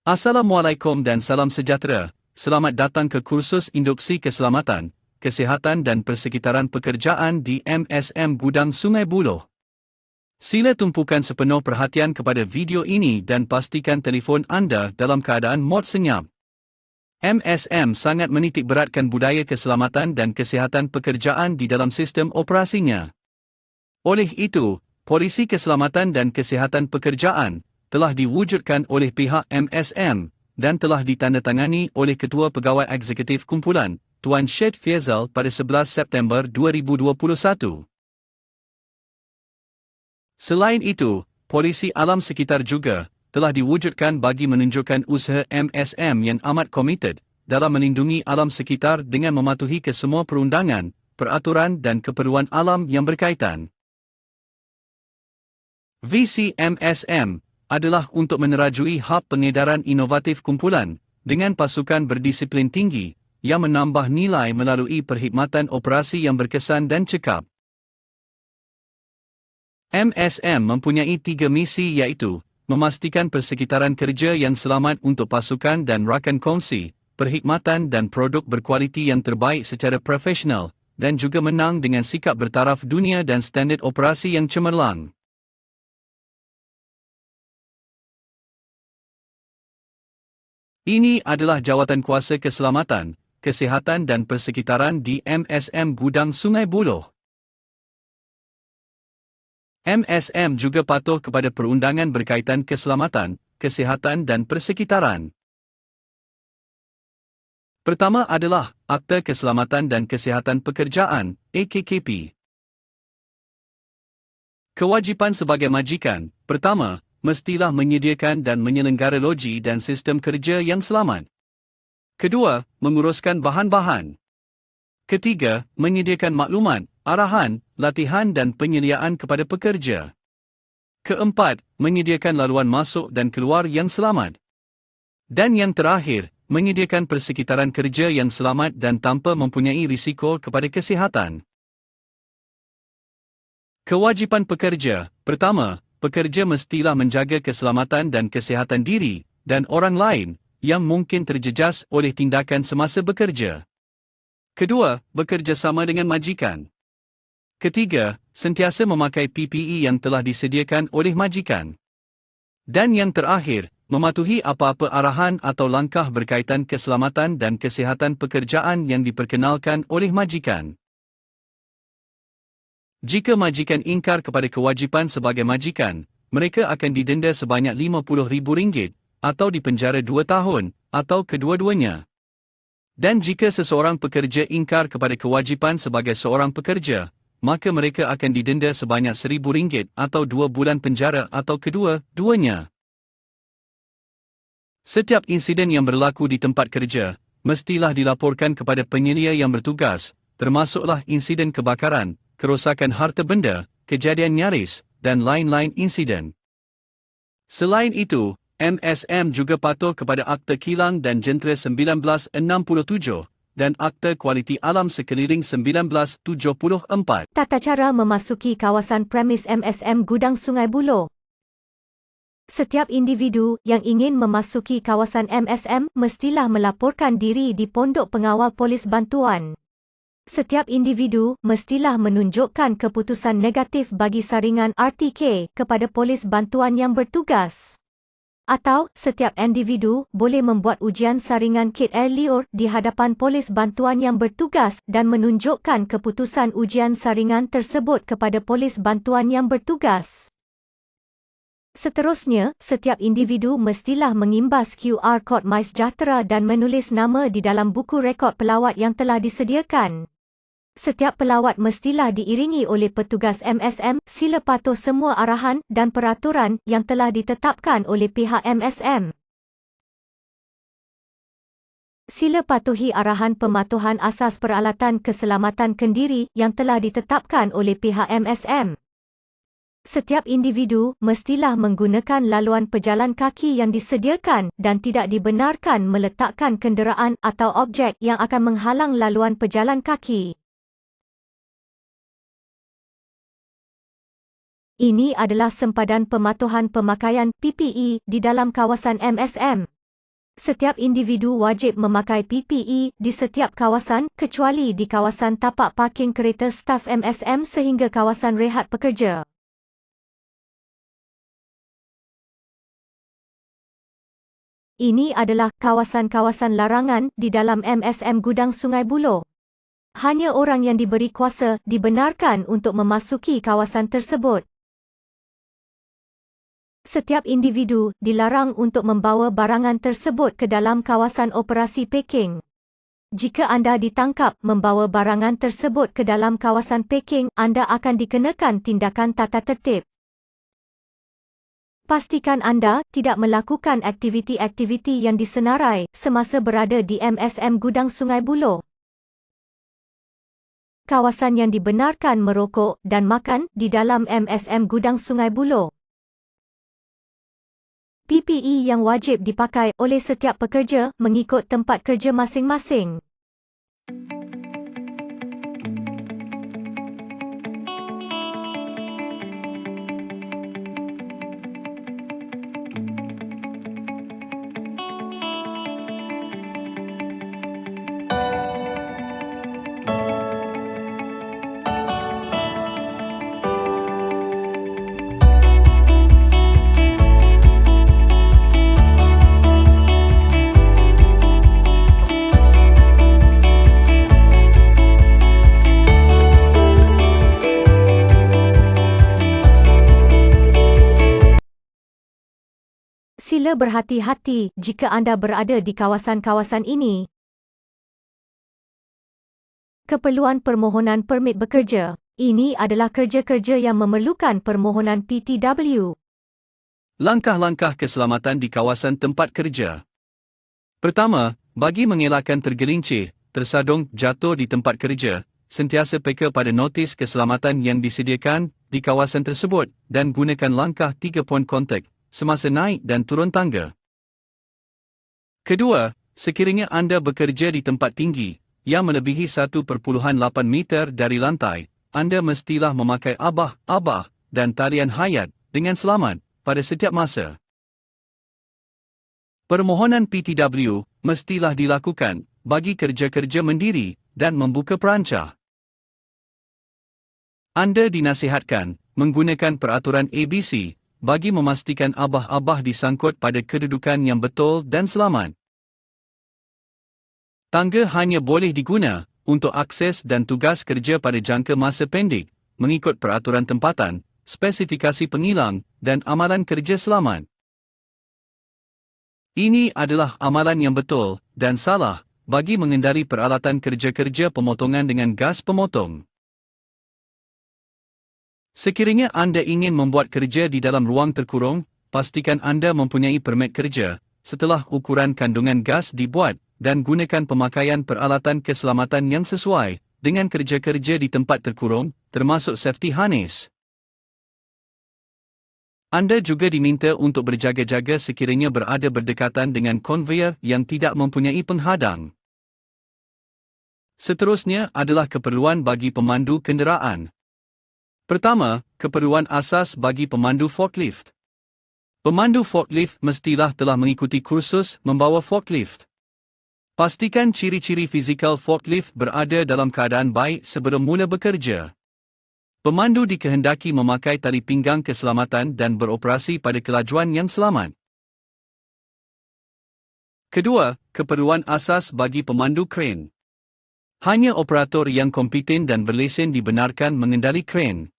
Assalamualaikum dan salam sejahtera. Selamat datang ke kursus Induksi Keselamatan, Kesihatan dan Persekitaran Pekerjaan di MSM Gudang Sungai Buloh. Sila tumpukan sepenuh perhatian kepada video ini dan pastikan telefon anda dalam keadaan mod senyap. MSM sangat menitik beratkan budaya keselamatan dan kesihatan pekerjaan di dalam sistem operasinya. Oleh itu, Polisi Keselamatan dan Kesihatan Pekerjaan telah diwujudkan oleh pihak MSM dan telah ditandatangani oleh Ketua Pegawai Eksekutif Kumpulan, Tuan Syed Faizal pada 11 September 2021. Selain itu, polisi alam sekitar juga telah diwujudkan bagi menunjukkan usaha MSM yang amat komited dalam melindungi alam sekitar dengan mematuhi kesemua perundangan, peraturan dan keperluan alam yang berkaitan. Visi MSM adalah untuk menerajui hab pengedaran inovatif kumpulan dengan pasukan berdisiplin tinggi yang menambah nilai melalui perkhidmatan operasi yang berkesan dan cekap. MSM mempunyai 3 misi iaitu memastikan persekitaran kerja yang selamat untuk pasukan dan rakan kongsi, perkhidmatan dan produk berkualiti yang terbaik secara profesional, dan juga menang dengan sikap bertaraf dunia dan standard operasi yang cemerlang. Ini adalah Jawatankuasa Keselamatan, Kesihatan dan Persekitaran di MSM Gudang Sungai Buloh. MSM juga patuh kepada perundangan berkaitan keselamatan, kesihatan dan persekitaran. Pertama adalah Akta Keselamatan dan Kesihatan Pekerjaan, AKKP. Kewajipan sebagai majikan, pertama, mestilah menyediakan dan menyelenggara loji dan sistem kerja yang selamat. Kedua, menguruskan bahan-bahan. Ketiga, menyediakan maklumat, arahan, latihan dan penyediaan kepada pekerja. Keempat, menyediakan laluan masuk dan keluar yang selamat. Dan yang terakhir, menyediakan persekitaran kerja yang selamat dan tanpa mempunyai risiko kepada kesihatan. Kewajipan pekerja, pertama, pekerja mestilah menjaga keselamatan dan kesihatan diri dan orang lain yang mungkin terjejas oleh tindakan semasa bekerja. Kedua, bekerjasama dengan majikan. Ketiga, sentiasa memakai PPE yang telah disediakan oleh majikan. Dan yang terakhir, mematuhi apa-apa arahan atau langkah berkaitan keselamatan dan kesihatan pekerjaan yang diperkenalkan oleh majikan. Jika majikan ingkar kepada kewajipan sebagai majikan, mereka akan didenda sebanyak RM50,000 atau dipenjara 2 tahun, atau kedua-duanya. Dan jika seseorang pekerja ingkar kepada kewajipan sebagai seorang pekerja, maka mereka akan didenda sebanyak RM1,000 atau 2 bulan penjara atau kedua-duanya. Setiap insiden yang berlaku di tempat kerja, mestilah dilaporkan kepada penyelia yang bertugas, termasuklah insiden kebakaran, kerosakan harta benda, kejadian nyaris, dan lain-lain insiden. Selain itu, MSM juga patuh kepada Akta Kilang dan Jentera 1967 dan Akta Kualiti Alam Sekeliling 1974. Tata cara memasuki kawasan premis MSM Gudang Sungai Buloh. Setiap individu yang ingin memasuki kawasan MSM mestilah melaporkan diri di Pondok Pengawal Polis Bantuan. Setiap individu mestilah menunjukkan keputusan negatif bagi saringan RTK kepada polis bantuan yang bertugas. Atau, setiap individu boleh membuat ujian saringan kit air liur di hadapan polis bantuan yang bertugas dan menunjukkan keputusan ujian saringan tersebut kepada polis bantuan yang bertugas. Seterusnya, setiap individu mestilah mengimbas QR kod MySejahtera dan menulis nama di dalam buku rekod pelawat yang telah disediakan. Setiap pelawat mestilah diiringi oleh petugas MSM. Sila patuh semua arahan dan peraturan yang telah ditetapkan oleh pihak MSM. Sila patuhi arahan pematuhan asas peralatan keselamatan kendiri yang telah ditetapkan oleh pihak MSM. Setiap individu mestilah menggunakan laluan pejalan kaki yang disediakan dan tidak dibenarkan meletakkan kenderaan atau objek yang akan menghalang laluan pejalan kaki. Ini adalah sempadan pematuhan pemakaian PPE di dalam kawasan MSM. Setiap individu wajib memakai PPE di setiap kawasan kecuali di kawasan tapak parking kereta staf MSM sehingga kawasan rehat pekerja. Ini adalah kawasan-kawasan larangan di dalam MSM Gudang Sungai Buloh. Hanya orang yang diberi kuasa dibenarkan untuk memasuki kawasan tersebut. Setiap individu dilarang untuk membawa barangan tersebut ke dalam kawasan operasi packing. Jika anda ditangkap membawa barangan tersebut ke dalam kawasan packing, anda akan dikenakan tindakan tata tertib. Pastikan anda tidak melakukan aktiviti-aktiviti yang disenarai semasa berada di MSM Gudang Sungai Buloh. Kawasan yang dibenarkan merokok dan makan di dalam MSM Gudang Sungai Buloh. PPE yang wajib dipakai oleh setiap pekerja mengikut tempat kerja masing-masing. Sila berhati-hati jika anda berada di kawasan-kawasan ini. Keperluan permohonan permit bekerja. Ini adalah kerja-kerja yang memerlukan permohonan PTW. Langkah-langkah keselamatan di kawasan tempat kerja. Pertama, bagi mengelakkan tergelincir, tersadung, jatuh di tempat kerja, sentiasa peka pada notis keselamatan yang disediakan di kawasan tersebut dan gunakan langkah 3 poin kontak semasa naik dan turun tangga. Kedua, sekiranya anda bekerja di tempat tinggi yang melebihi 1.8 meter dari lantai, anda mestilah memakai abah dan talian hayat dengan selamat pada setiap masa. Permohonan PTW mestilah dilakukan bagi kerja-kerja mendiri dan membuka perancah. Anda dinasihatkan menggunakan peraturan ABC bagi memastikan abah disangkut pada kedudukan yang betul dan selamat. Tangga hanya boleh diguna untuk akses dan tugas kerja pada jangka masa pendek, mengikut peraturan tempatan, spesifikasi pengilang, dan amalan kerja selamat. Ini adalah amalan yang betul dan salah bagi mengendari peralatan kerja-kerja pemotongan dengan gas pemotong. Sekiranya anda ingin membuat kerja di dalam ruang terkurung, pastikan anda mempunyai permit kerja setelah ukuran kandungan gas dibuat dan gunakan pemakaian peralatan keselamatan yang sesuai dengan kerja-kerja di tempat terkurung, termasuk safety harness. Anda juga diminta untuk berjaga-jaga sekiranya berada berdekatan dengan konveyor yang tidak mempunyai penghadang. Seterusnya adalah keperluan bagi pemandu kenderaan. Pertama, keperluan asas bagi pemandu forklift. Pemandu forklift mestilah telah mengikuti kursus membawa forklift. Pastikan ciri-ciri fizikal forklift berada dalam keadaan baik sebelum mula bekerja. Pemandu dikehendaki memakai tali pinggang keselamatan dan beroperasi pada kelajuan yang selamat. Kedua, keperluan asas bagi pemandu kren. Hanya operator yang kompeten dan berlesen dibenarkan mengendali kren.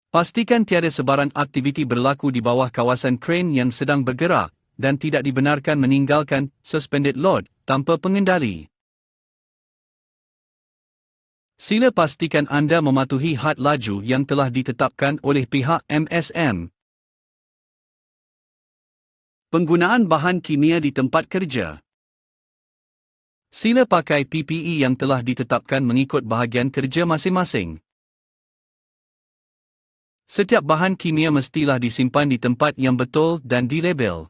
Pastikan tiada sebaran aktiviti berlaku di bawah kawasan kren yang sedang bergerak dan tidak dibenarkan meninggalkan suspended load tanpa pengendali. Sila pastikan anda mematuhi had laju yang telah ditetapkan oleh pihak MSM. Penggunaan bahan kimia di tempat kerja. Sila pakai PPE yang telah ditetapkan mengikut bahagian kerja masing-masing. Setiap bahan kimia mestilah disimpan di tempat yang betul dan dilabel.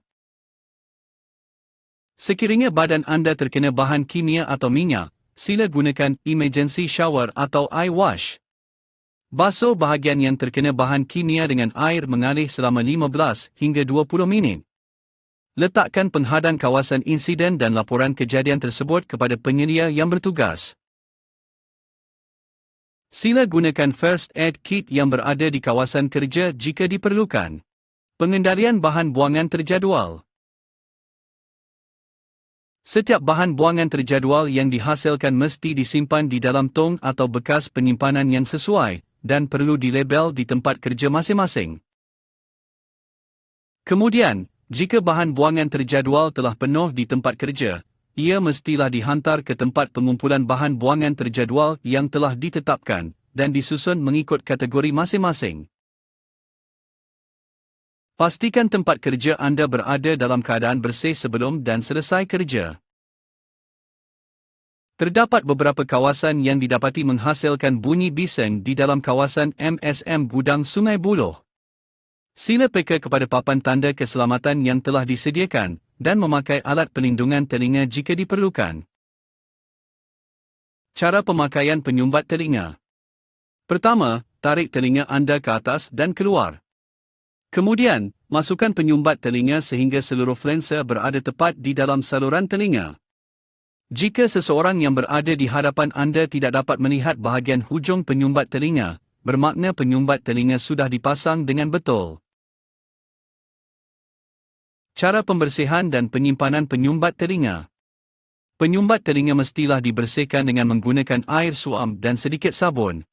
Sekiranya badan anda terkena bahan kimia atau minyak, sila gunakan emergency shower atau eye wash. Basuh bahagian yang terkena bahan kimia dengan air mengalir selama 15 hingga 20 minit. Letakkan penghadang kawasan insiden dan laporan kejadian tersebut kepada penyelia yang bertugas. Sila gunakan first aid kit yang berada di kawasan kerja jika diperlukan. Pengendalian bahan buangan terjadual. Setiap bahan buangan terjadual yang dihasilkan mesti disimpan di dalam tong atau bekas penyimpanan yang sesuai, dan perlu dilabel di tempat kerja masing-masing. Kemudian, jika bahan buangan terjadual telah penuh di tempat kerja, ia mestilah dihantar ke tempat pengumpulan bahan buangan terjadual yang telah ditetapkan, dan disusun mengikut kategori masing-masing. Pastikan tempat kerja anda berada dalam keadaan bersih sebelum dan selesai kerja. Terdapat beberapa kawasan yang didapati menghasilkan bunyi bising di dalam kawasan MSM Gudang Sungai Buloh. Sila peka kepada papan tanda keselamatan yang telah disediakan, dan memakai alat pelindungan telinga jika diperlukan. Cara pemakaian penyumbat telinga. Pertama, tarik telinga anda ke atas dan keluar. Kemudian, masukkan penyumbat telinga sehingga seluruh flensa berada tepat di dalam saluran telinga. Jika seseorang yang berada di hadapan anda tidak dapat melihat bahagian hujung penyumbat telinga, bermakna penyumbat telinga sudah dipasang dengan betul. Cara pembersihan dan penyimpanan penyumbat telinga. Penyumbat telinga mestilah dibersihkan dengan menggunakan air suam dan sedikit sabun.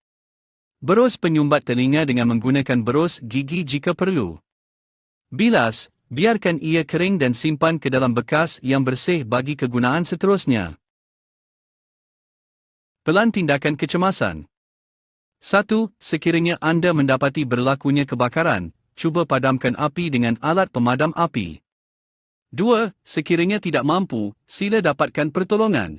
Berus penyumbat telinga dengan menggunakan berus gigi jika perlu. Bilas, biarkan ia kering dan simpan ke dalam bekas yang bersih bagi kegunaan seterusnya. Pelan tindakan kecemasan. 1. Sekiranya anda mendapati berlakunya kebakaran, cuba padamkan api dengan alat pemadam api. 2. Sekiranya tidak mampu, sila dapatkan pertolongan.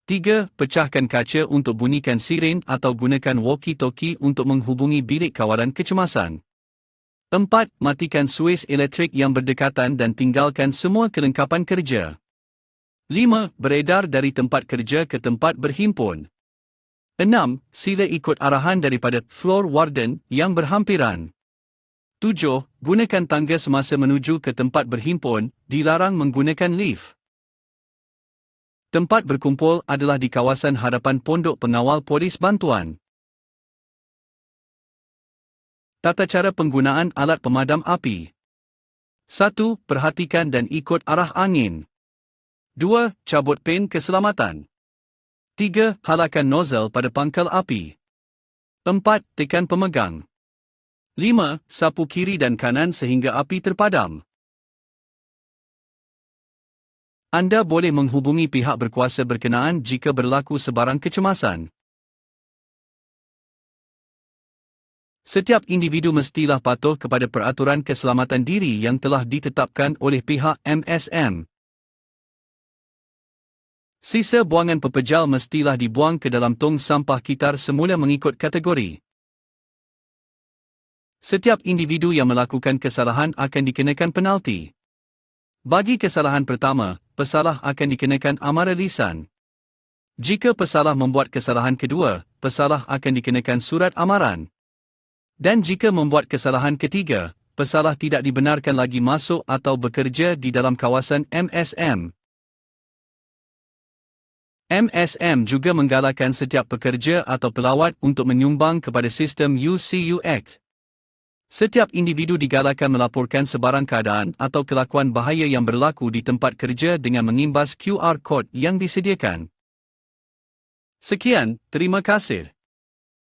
3. Pecahkan kaca untuk bunyikan siren atau gunakan walkie-talkie untuk menghubungi bilik kawalan kecemasan. 4. Matikan suis elektrik yang berdekatan dan tinggalkan semua kelengkapan kerja. 5. Beredar dari tempat kerja ke tempat berhimpun. 6. Sila ikut arahan daripada floor warden yang berhampiran. 7. Gunakan tangga semasa menuju ke tempat berhimpun, dilarang menggunakan lift. Tempat berkumpul adalah di kawasan hadapan pondok pengawal polis bantuan. Tata cara penggunaan alat pemadam api. 1. Perhatikan dan ikut arah angin. 2. Cabut pin keselamatan. 3. Halakan nozzle pada pangkal api. 4. Tekan pemegang. 5. Sapu kiri dan kanan sehingga api terpadam. Anda boleh menghubungi pihak berkuasa berkenaan jika berlaku sebarang kecemasan. Setiap individu mestilah patuh kepada peraturan keselamatan diri yang telah ditetapkan oleh pihak MSM. Sisa buangan pepejal mestilah dibuang ke dalam tong sampah kitar semula mengikut kategori. Setiap individu yang melakukan kesalahan akan dikenakan penalti. Bagi kesalahan pertama, pesalah akan dikenakan amaran lisan. Jika pesalah membuat kesalahan kedua, pesalah akan dikenakan surat amaran. Dan jika membuat kesalahan ketiga, pesalah tidak dibenarkan lagi masuk atau bekerja di dalam kawasan MSM. MSM juga menggalakkan setiap pekerja atau pelawat untuk menyumbang kepada sistem UCUX. Setiap individu digalakkan melaporkan sebarang keadaan atau kelakuan bahaya yang berlaku di tempat kerja dengan mengimbas QR code yang disediakan. Sekian, terima kasih.